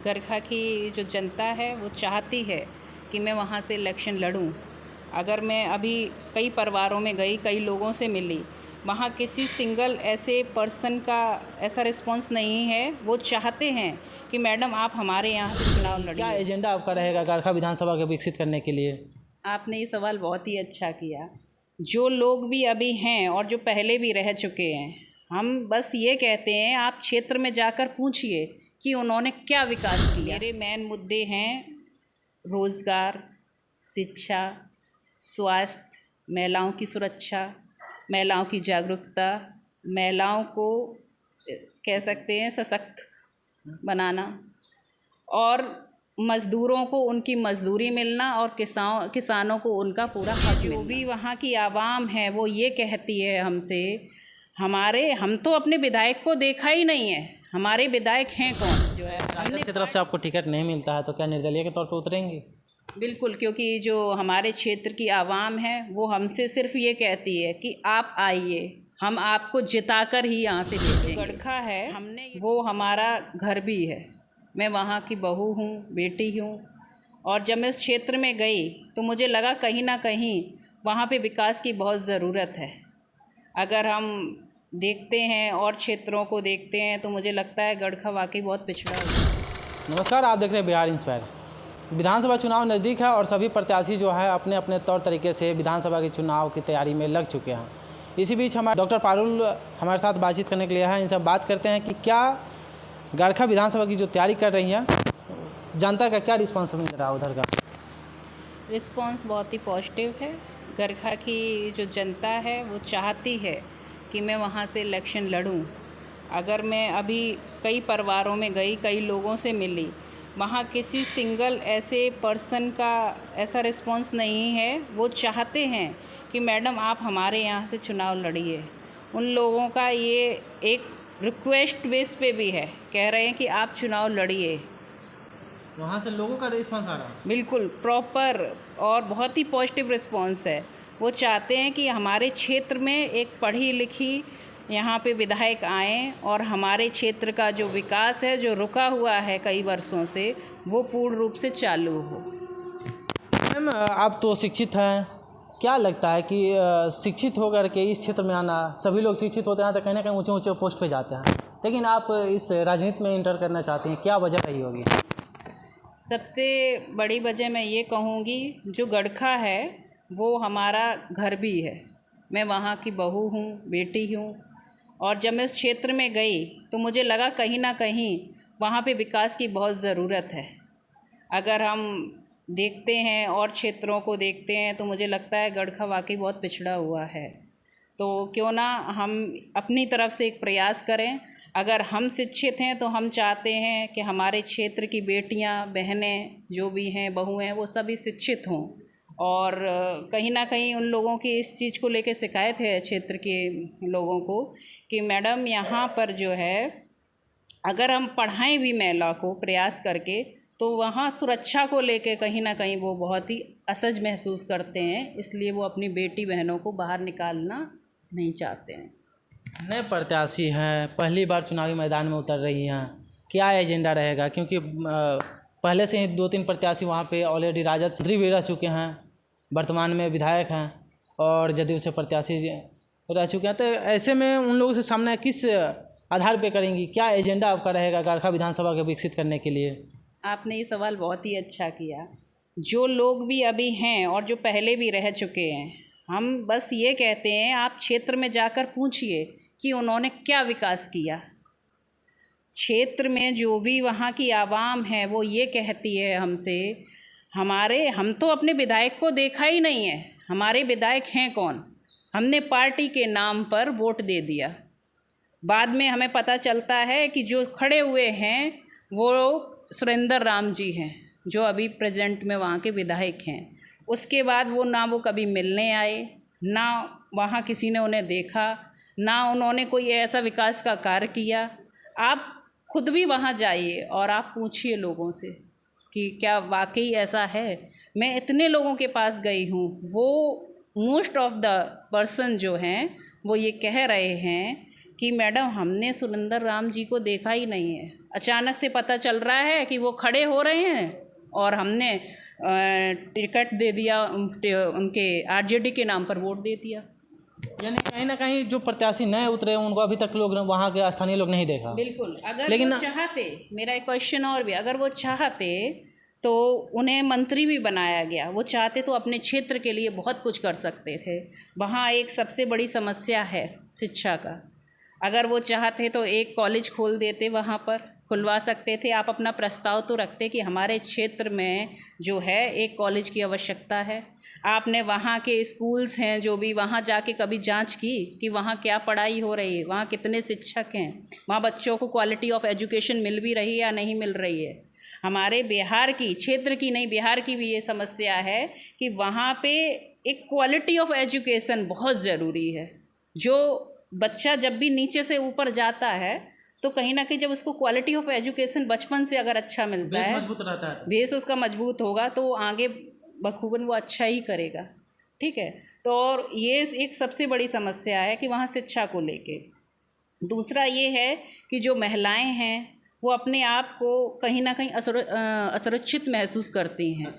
गरखा की जो जनता है वो चाहती है कि मैं वहाँ से इलेक्शन लड़ूं। अगर मैं अभी कई परिवारों में गई, कई लोगों से मिली, वहाँ किसी सिंगल ऐसे पर्सन का ऐसा रिस्पांस नहीं है। वो चाहते हैं कि मैडम आप हमारे यहाँ से चुनाव क्या लड़िए। एजेंडा आपका रहेगा गरखा विधानसभा को विकसित करने के लिए? आपने ये सवाल बहुत ही अच्छा किया। जो लोग भी अभी हैं और जो पहले भी रह चुके हैं, हम बस ये कहते हैं आप क्षेत्र में जाकर पूछिए कि उन्होंने क्या विकास किया। मेरे मेन मुद्दे हैं रोज़गार, शिक्षा, स्वास्थ्य, महिलाओं की सुरक्षा, महिलाओं की जागरूकता, महिलाओं को कह सकते हैं सशक्त बनाना, और मज़दूरों को उनकी मज़दूरी मिलना, और किसानों को उनका पूरा हक मिलना। जो भी वहाँ की आवाम है वो ये कहती है हमसे, हम तो अपने विधायक को देखा ही नहीं है, हमारे विधायक हैं कौन? जो है राजद की तरफ से आपको टिकट नहीं मिलता है तो क्या निर्दलीय के तौर पर उतरेंगे? बिल्कुल, क्योंकि जो हमारे क्षेत्र की आवाम है वो हमसे सिर्फ ये कहती है कि आप आइए, हम आपको जिताकर ही यहाँ से भेजेंगे। गड़खा है वो हमारा घर भी है। मैं वहाँ की बहू हूँ, बेटी हूँ, और जब मैं उस क्षेत्र में गई तो मुझे लगा कहीं ना कहीं वहाँ पे विकास की बहुत ज़रूरत है। अगर हम देखते हैं और क्षेत्रों को देखते हैं तो मुझे लगता है गड़खा वाकई बहुत पिछड़ा है। नमस्कार, आप देख रहे हैं बिहार इंस्पायर। विधानसभा चुनाव नज़दीक है और सभी प्रत्याशी जो है अपने अपने तौर तरीके से विधानसभा के चुनाव की तैयारी में लग चुके हैं। इसी बीच हमारे डॉक्टर पारुल हमारे साथ बातचीत करने के लिए हैं। इनसे बात करते हैं कि क्या गरखा विधानसभा की जो तैयारी कर रही हैं, जनता का क्या रिस्पॉन्स मिल रहा है उधर का? रिस्पॉन्स बहुत ही पॉजिटिव है। गरखा की जो जनता है वो चाहती है कि मैं वहाँ से इलेक्शन लड़ूं। अगर मैं अभी कई परिवारों में गई, कई लोगों से मिली, वहाँ किसी सिंगल ऐसे पर्सन का ऐसा रिस्पांस नहीं है। वो चाहते हैं कि मैडम आप हमारे यहाँ से चुनाव लड़िए। उन लोगों का ये एक रिक्वेस्ट बेस पे भी है, कह रहे हैं कि आप चुनाव लड़िए। वहाँ से लोगों का रिस्पॉन्स आ रहा है? बिल्कुल प्रॉपर और बहुत ही पॉजिटिव रिस्पांस है। वो चाहते हैं कि हमारे क्षेत्र में एक पढ़ी लिखी यहाँ पे विधायक आएँ और हमारे क्षेत्र का जो विकास है, जो रुका हुआ है कई वर्षों से, वो पूर्ण रूप से चालू हो। मैम, आप तो शिक्षित हैं, क्या लगता है कि शिक्षित होकर के इस क्षेत्र में आना, सभी लोग शिक्षित होते हैं तो कहीं ना कहीं ऊंचे ऊंचे पोस्ट पे जाते हैं, लेकिन आप इस राजनीति में इंटर करना चाहते हैं, क्या वजह रही होगी? सबसे बड़ी वजह मैं ये कहूँगी, जो गड़खा है वो हमारा घर भी है। मैं वहाँ की बहू हूँ, बेटी हूँ, और जब मैं उस क्षेत्र में गई तो मुझे लगा कहीं ना कहीं वहाँ पे विकास की बहुत ज़रूरत है। अगर हम देखते हैं और क्षेत्रों को देखते हैं तो मुझे लगता है गड़खा वाकई बहुत पिछड़ा हुआ है। तो क्यों ना हम अपनी तरफ से एक प्रयास करें। अगर हम शिक्षित हैं तो हम चाहते हैं कि हमारे क्षेत्र की बेटियां, बहनें जो भी हैं, बहुएं हैं, वो सभी शिक्षित हों। और कहीं ना कहीं उन लोगों की इस चीज़ को लेकर शिकायत है क्षेत्र के लोगों को कि मैडम यहाँ पर जो है अगर हम पढ़ाएं भी महिला को प्रयास करके, तो वहाँ सुरक्षा को लेके कहीं ना कहीं वो बहुत ही असहज महसूस करते हैं, इसलिए वो अपनी बेटी बहनों को बाहर निकालना नहीं चाहते हैं। नए प्रत्याशी हैं, पहली बार चुनावी मैदान में उतर रही हैं, क्या एजेंडा रहेगा? क्योंकि पहले से ही 2-3 प्रत्याशी वहाँ पे ऑलरेडी राजद मंत्री भी रह चुके हैं, वर्तमान में विधायक हैं और जदयू से प्रत्याशी रह चुके हैं, तो ऐसे में उन लोगों से सामना किस आधार पे करेंगी? क्या एजेंडा आपका रहेगा गरखा विधानसभा को विकसित करने के लिए? आपने ये सवाल बहुत ही अच्छा किया। जो लोग भी अभी हैं और जो पहले भी रह चुके हैं, हम बस ये कहते हैं आप क्षेत्र में जाकर पूछिए कि उन्होंने क्या विकास किया। क्षेत्र में जो भी वहाँ की आवाम है वो ये कहती है हमसे, हम तो अपने विधायक को देखा ही नहीं है, हमारे विधायक हैं कौन? हमने पार्टी के नाम पर वोट दे दिया। बाद में हमें पता चलता है कि जो खड़े हुए हैं वो सुरेंद्र राम जी हैं, जो अभी प्रेजेंट में वहाँ के विधायक हैं। उसके बाद वो कभी मिलने आए, ना वहाँ किसी ने उन्हें देखा, ना उन्होंने कोई ऐसा विकास का कार्य किया। आप खुद भी वहाँ जाइए और आप पूछिए लोगों से कि क्या वाकई ऐसा है। मैं इतने लोगों के पास गई हूँ, वो मोस्ट ऑफ द पर्सन जो हैं वो ये कह रहे हैं कि मैडम हमने सुरेंद्र राम जी को देखा ही नहीं है, अचानक से पता चल रहा है कि वो खड़े हो रहे हैं और हमने टिकट दे दिया, उनके आरजेडी के नाम पर वोट दे दिया। यानी कहीं ना कहीं जो प्रत्याशी नए उतरे उनको अभी तक लोग वहाँ के स्थानीय लोग नहीं देखा। बिल्कुल, अगर लेकिन वो चाहते, मेरा एक क्वेश्चन और भी, अगर वो चाहते तो उन्हें मंत्री भी बनाया गया। वो चाहते तो अपने क्षेत्र के लिए बहुत कुछ कर सकते थे। वहाँ एक सबसे बड़ी समस्या है शिक्षा का। अगर वो चाहते तो एक कॉलेज खोल देते, वहाँ पर खुलवा सकते थे। आप अपना प्रस्ताव तो रखते कि हमारे क्षेत्र में जो है एक कॉलेज की आवश्यकता है। आपने वहाँ के स्कूल्स हैं जो भी, वहाँ जाके कभी जांच की कि वहाँ क्या पढ़ाई हो रही है, वहाँ कितने शिक्षक हैं, वहाँ बच्चों को क्वालिटी ऑफ एजुकेशन मिल भी रही है या नहीं मिल रही है। हमारे बिहार की, क्षेत्र की नहीं, बिहार की भी ये समस्या है कि वहाँ पे एक क्वालिटी ऑफ एजुकेशन बहुत ज़रूरी है। जो बच्चा जब भी नीचे से ऊपर जाता है तो कहीं ना कहीं जब उसको क्वालिटी ऑफ एजुकेशन बचपन से अगर अच्छा मिलता है, मजबूत रहता है, बेस उसका मजबूत होगा तो आगे बखूबन वो अच्छा ही करेगा। ठीक है, तो और ये एक सबसे बड़ी समस्या है कि वहाँ शिक्षा को लेके। दूसरा ये है कि जो महिलाएं हैं वो अपने आप को कहीं ना कहीं असुरक्षित महसूस करती हैं।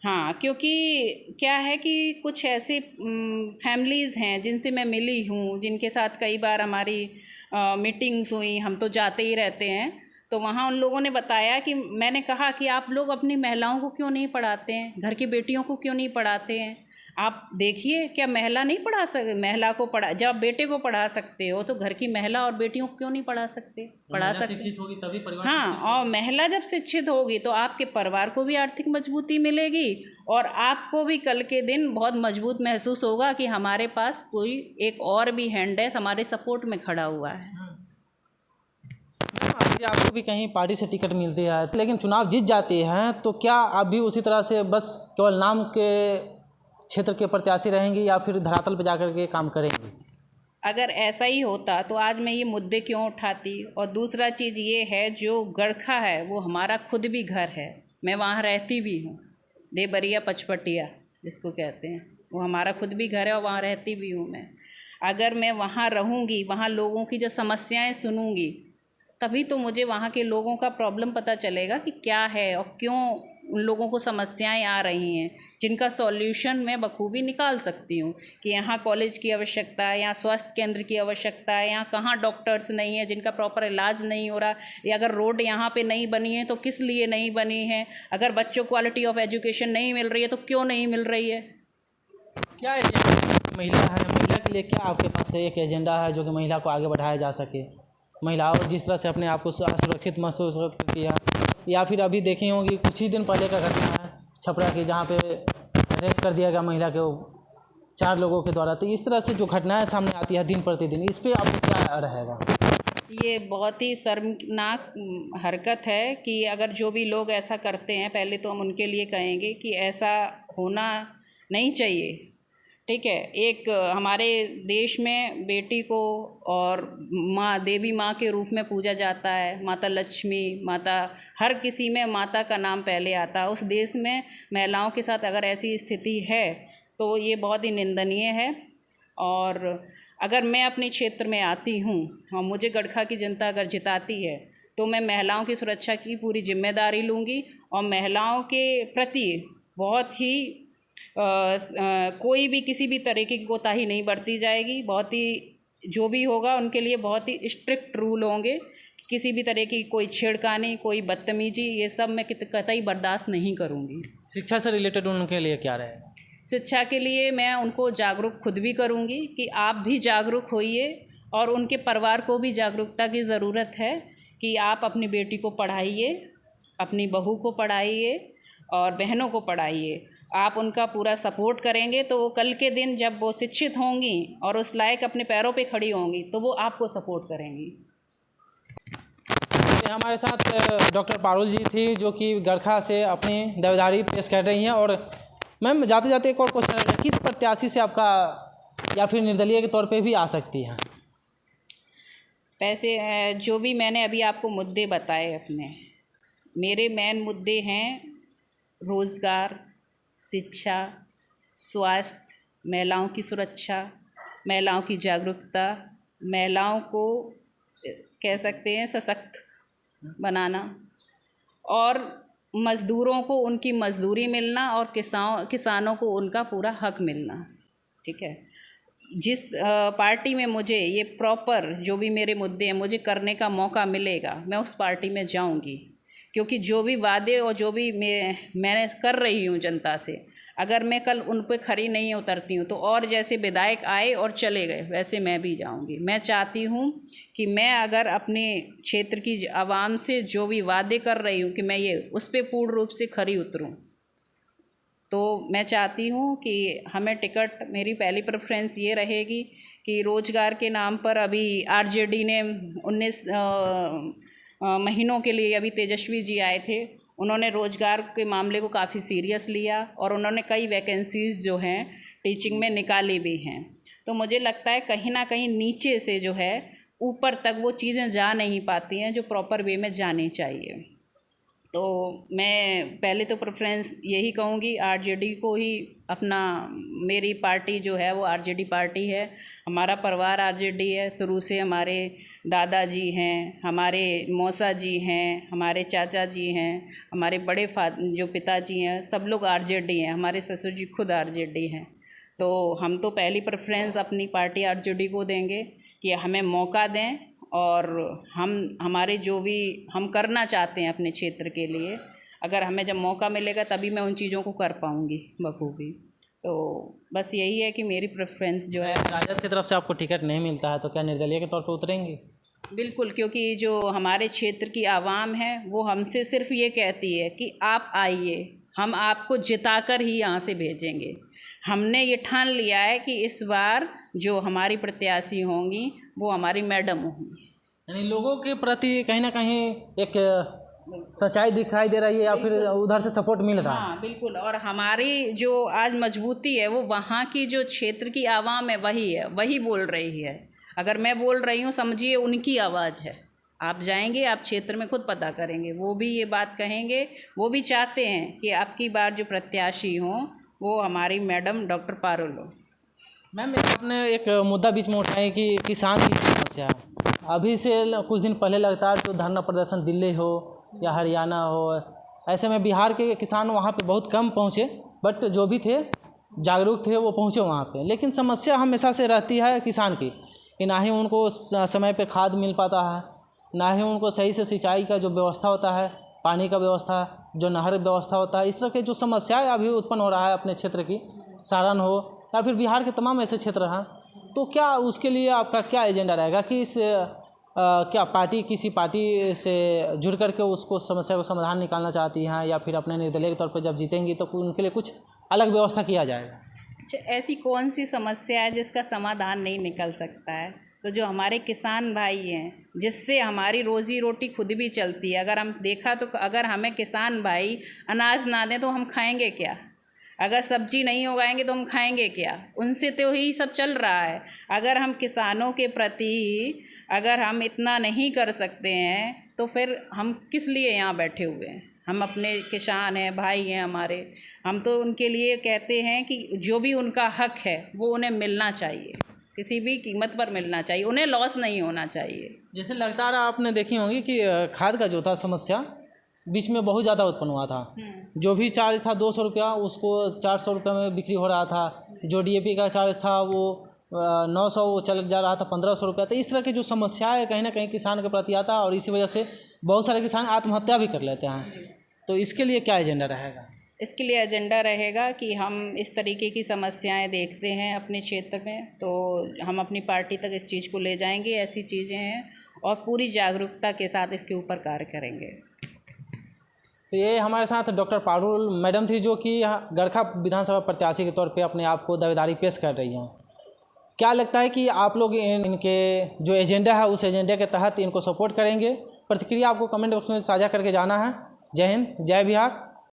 हाँ, क्योंकि क्या है कि कुछ ऐसे फैमिलीज़ हैं जिनसे मैं मिली हूँ, जिनके साथ कई बार हमारी मीटिंग्स हुई, हम तो जाते ही रहते हैं। तो वहाँ उन लोगों ने बताया कि मैंने कहा कि आप लोग अपनी महिलाओं को क्यों नहीं पढ़ाते हैं, घर की बेटियों को क्यों नहीं पढ़ाते हैं। आप देखिए, क्या महिला नहीं पढ़ा सकते? महिला को पढ़ा, जब आप बेटे को पढ़ा सकते हो तो घर की महिला और बेटियों को क्यों नहीं पढ़ा सकते? पढ़ा सकते, शिक्षित होगी तभी परिवार। हाँ, और महिला जब शिक्षित होगी तो आपके परिवार को भी आर्थिक मजबूती मिलेगी और आपको भी कल के दिन बहुत मजबूत महसूस होगा कि हमारे पास कोई एक और भी हैंड है, हमारे सपोर्ट में खड़ा हुआ है। आपको भी कहीं पार्टी से टिकट मिलती है, लेकिन चुनाव जीत जाती हैं तो क्या आप भी उसी तरह से बस केवल नाम के क्षेत्र के प्रत्याशी रहेंगी या फिर धरातल पर जाकर के काम करेंगी? अगर ऐसा ही होता तो आज मैं ये मुद्दे क्यों उठाती। और दूसरा चीज़ ये है, जो गड़खा है वो हमारा खुद भी घर है, मैं वहाँ रहती भी हूँ। देवरिया पचपटिया जिसको कहते हैं, वो हमारा खुद भी घर है और वहाँ रहती भी हूँ मैं। अगर मैं वहाँ रहूँगी, वहाँ लोगों की जब समस्याएं सुनूँगी, तभी तो मुझे वहाँ के लोगों का प्रॉब्लम पता चलेगा कि क्या है और क्यों उन लोगों को समस्याएं आ रही हैं, जिनका सॉल्यूशन मैं बखूबी निकाल सकती हूँ कि यहाँ कॉलेज की आवश्यकता है, यहाँ स्वास्थ्य केंद्र की आवश्यकता है, यहाँ कहाँ डॉक्टर्स नहीं है जिनका प्रॉपर इलाज नहीं हो रहा, या अगर रोड यहाँ पे नहीं बनी है तो किस लिए नहीं बनी है, अगर बच्चों को क्वालिटी ऑफ एजुकेशन नहीं मिल रही है तो क्यों नहीं मिल रही है। क्या एजेंडा महिला है, महिला के लिए क्या आपके पास एक एजेंडा है जो कि महिला को आगे बढ़ाया जा सके? महिलाओं जिस तरह से अपने आप को असुरक्षित महसूस करती है, या फिर अभी देखी होंगी कुछ ही दिन पहले का घटना है छपरा की, जहाँ पे रेप कर दिया गया महिला के 4 लोगों के द्वारा। तो इस तरह से जो घटनाएं सामने आती है दिन प्रतिदिन, इस पर आपको क्या रहेगा? ये बहुत ही शर्मनाक हरकत है कि अगर जो भी लोग ऐसा करते हैं, पहले तो हम उनके लिए कहेंगे कि ऐसा होना नहीं चाहिए। ठीक है, एक हमारे देश में बेटी को और माँ, देवी माँ के रूप में पूजा जाता है, माता लक्ष्मी, माता, हर किसी में माता का नाम पहले आता है। उस देश में महिलाओं के साथ अगर ऐसी स्थिति है तो ये बहुत ही निंदनीय है। और अगर मैं अपने क्षेत्र में आती हूँ और मुझे गड़खा की जनता अगर जिताती है तो मैं महिलाओं की सुरक्षा की पूरी जिम्मेदारी लूँगी और महिलाओं के प्रति बहुत ही कोई भी किसी भी तरीके की कोताही नहीं बरती जाएगी। बहुत ही, जो भी होगा उनके लिए बहुत ही स्ट्रिक्ट रूल होंगे। किसी भी तरह की कोई छेड़खानी, कोई बदतमीजी, ये सब मैं कतई बर्दाश्त नहीं करूँगी। शिक्षा से रिलेटेड उनके लिए क्या रहेगा? शिक्षा के लिए मैं उनको जागरूक खुद भी करूँगी कि आप भी जागरूक होइए और उनके परिवार को भी जागरूकता की ज़रूरत है कि आप अपनी बेटी को पढ़ाइए, अपनी बहू को पढ़ाइए और बहनों को पढ़ाइए। आप उनका पूरा सपोर्ट करेंगे तो वो कल के दिन जब वो शिक्षित होंगी और उस लायक अपने पैरों पे खड़ी होंगी तो वो आपको सपोर्ट करेंगी। हमारे साथ डॉक्टर पारुल जी थी जो कि गड़खा से अपनी दावेदारी पेश कर रही हैं। और मैम, जाते जाते एक और क्वेश्चन है, किस प्रत्याशी से आपका या फिर निर्दलीय के तौर पे भी आ सकती हैं? वैसे जो भी मैंने अभी आपको मुद्दे बताए, अपने मेरे मेन मुद्दे हैं रोज़गार, शिक्षा, स्वास्थ्य, महिलाओं की सुरक्षा, महिलाओं की जागरूकता महिलाओं को कह सकते हैं सशक्त बनाना, और मज़दूरों को उनकी मज़दूरी मिलना, और किसानों को उनका पूरा हक मिलना। ठीक है, जिस पार्टी में मुझे ये प्रॉपर जो भी मेरे मुद्दे हैं मुझे करने का मौका मिलेगा, मैं उस पार्टी में जाऊंगी, क्योंकि जो भी वादे और जो भी मैंने कर रही हूँ जनता से, अगर मैं कल उन पे खरी नहीं उतरती हूँ तो और जैसे विधायक आए और चले गए वैसे मैं भी जाऊंगी। मैं चाहती हूँ कि मैं अगर अपने क्षेत्र की आवाम से जो भी वादे कर रही हूँ कि मैं ये उस पर पूर्ण रूप से खरी उतरूँ, तो मैं चाहती हूँ कि हमें टिकट, मेरी पहली प्रेफरेंस ये रहेगी कि रोज़गार के नाम पर अभी आरजेडी ने 19 महीनों के लिए, अभी तेजस्वी जी आए थे, उन्होंने रोज़गार के मामले को काफ़ी सीरियस लिया और उन्होंने कई वैकेंसीज़ जो हैं टीचिंग में निकाली भी हैं। तो मुझे लगता है कहीं ना कहीं नीचे से जो है ऊपर तक वो चीज़ें जा नहीं पाती हैं जो प्रॉपर वे में जानी चाहिए। तो मैं पहले तो प्रेफरेंस यही कहूँगी आरजेडी को ही अपना, मेरी पार्टी जो है वो आरजेडी पार्टी है, हमारा परिवार आरजेडी है, शुरू से हमारे दादाजी हैं, हमारे मौसा जी हैं, हमारे चाचा जी हैं, हमारे बड़े जो पिताजी हैं, सब लोग आरजेडी हैं, हमारे ससुर जी खुद आरजेडी हैं। तो हम तो पहली प्रेफरेंस अपनी पार्टी आरजेडी को देंगे कि हमें मौका दें, और हमारे जो भी हम करना चाहते हैं अपने क्षेत्र के लिए, अगर हमें जब मौका मिलेगा तभी मैं उन चीज़ों को कर पाऊँगी बखूबी। तो बस यही है कि मेरी प्रेफरेंस जो है, राजद की तरफ से आपको टिकट नहीं मिलता है तो क्या निर्दलीय के तौर पर उतरेंगी? बिल्कुल, क्योंकि जो हमारे क्षेत्र की आवाम है वो हमसे सिर्फ ये कहती है कि आप आइए, हम आपको जिताकर ही यहाँ से भेजेंगे। हमने ये ठान लिया है कि इस बार जो हमारी प्रत्याशी होंगी वो हमारी मैडम होंगी। यानी लोगों के प्रति कहीं ना कहीं एक सच्चाई दिखाई दे रही है या फिर उधर से सपोर्ट मिल रहा है? हाँ बिल्कुल, और हमारी जो आज मजबूती है वो वहाँ की जो क्षेत्र की आवाम है वही है, वही बोल रही है। अगर मैं बोल रही हूँ समझिए उनकी आवाज़ है। आप जाएंगे, आप क्षेत्र में खुद पता करेंगे, वो भी ये बात कहेंगे, वो भी चाहते हैं कि आपकी बार जो प्रत्याशी हों वो हमारी मैडम डॉक्टर पारुल हो। मैम, आपने एक मुद्दा बीच में उठाया कि किसान की समस्या, अभी से कुछ दिन पहले लगातार जो धरना प्रदर्शन दिल्ली हो या हरियाणा हो, ऐसे में बिहार के किसान वहाँ पे बहुत कम पहुँचे, बट जो भी थे जागरूक थे वो पहुँचे वहाँ पे। लेकिन समस्या हमेशा से रहती है किसान की कि ना ही उनको समय पे खाद मिल पाता है, ना ही उनको सही से सिंचाई का जो व्यवस्था होता है, पानी का व्यवस्था, जो नहर व्यवस्था होता है, इस तरह के जो समस्याएं अभी उत्पन्न हो रहा है अपने क्षेत्र की, सारण हो या फिर बिहार के तमाम ऐसे क्षेत्र हैं। तो क्या उसके लिए आपका क्या एजेंडा रहेगा कि इस क्या पार्टी किसी पार्टी से जुड़ करके उसको समस्या को समाधान निकालना चाहती हैं, या फिर अपने निर्दलीय के तौर पर जब जीतेंगी तो उनके लिए कुछ अलग व्यवस्था किया जाएगा? अच्छा, ऐसी कौन सी समस्या है जिसका समाधान नहीं निकल सकता है? तो जो हमारे किसान भाई हैं, जिससे हमारी रोज़ी रोटी खुद भी चलती है, अगर हम देखा तो अगर हमें किसान भाई अनाज ना दें तो हम खाएंगे क्या? अगर सब्जी नहीं उगाएंगे तो हम खाएंगे क्या? उनसे तो ही सब चल रहा है। अगर हम किसानों के प्रति अगर हम इतना नहीं कर सकते हैं तो फिर हम किस लिए यहाँ बैठे हुए हैं? हम अपने किसान हैं, भाई हैं हमारे, हम तो उनके लिए कहते हैं कि जो भी उनका हक है वो उन्हें मिलना चाहिए, किसी भी कीमत पर मिलना चाहिए, उन्हें लॉस नहीं होना चाहिए। जैसे लगता रहा आपने देखी होंगी कि खाद का जो था समस्या बीच में बहुत ज़्यादा उत्पन्न हुआ था। जो भी चार्ज था 200 रुपया, उसको 400 रुपये में बिक्री हो रहा था। जो DAP का चार्ज था वो 900 चल जा रहा था 1500 रुपया। तो इस तरह की जो समस्याएं कहीं ना कहीं किसान के प्रति आता है, और इसी वजह से बहुत सारे किसान आत्महत्या भी कर लेते हैं। तो इसके लिए क्या एजेंडा रहेगा? इसके लिए एजेंडा रहेगा कि हम इस तरीके की समस्याएं देखते हैं अपने क्षेत्र में, तो हम अपनी पार्टी तक इस चीज़ को ले जाएंगे, ऐसी चीज़ें हैं, और पूरी जागरूकता के साथ इसके ऊपर कार्य करेंगे। तो ये हमारे साथ डॉक्टर पारुल मैडम थी, जो कि गड़खा विधानसभा प्रत्याशी के तौर पे अपने आप को दावेदारी पेश कर रही हैं। क्या लगता है कि आप लोग इनके जो एजेंडा है उस एजेंडे के तहत इनको सपोर्ट करेंगे? प्रतिक्रिया आपको कमेंट बॉक्स में साझा करके जाना है। जय हिंद, जय बिहार।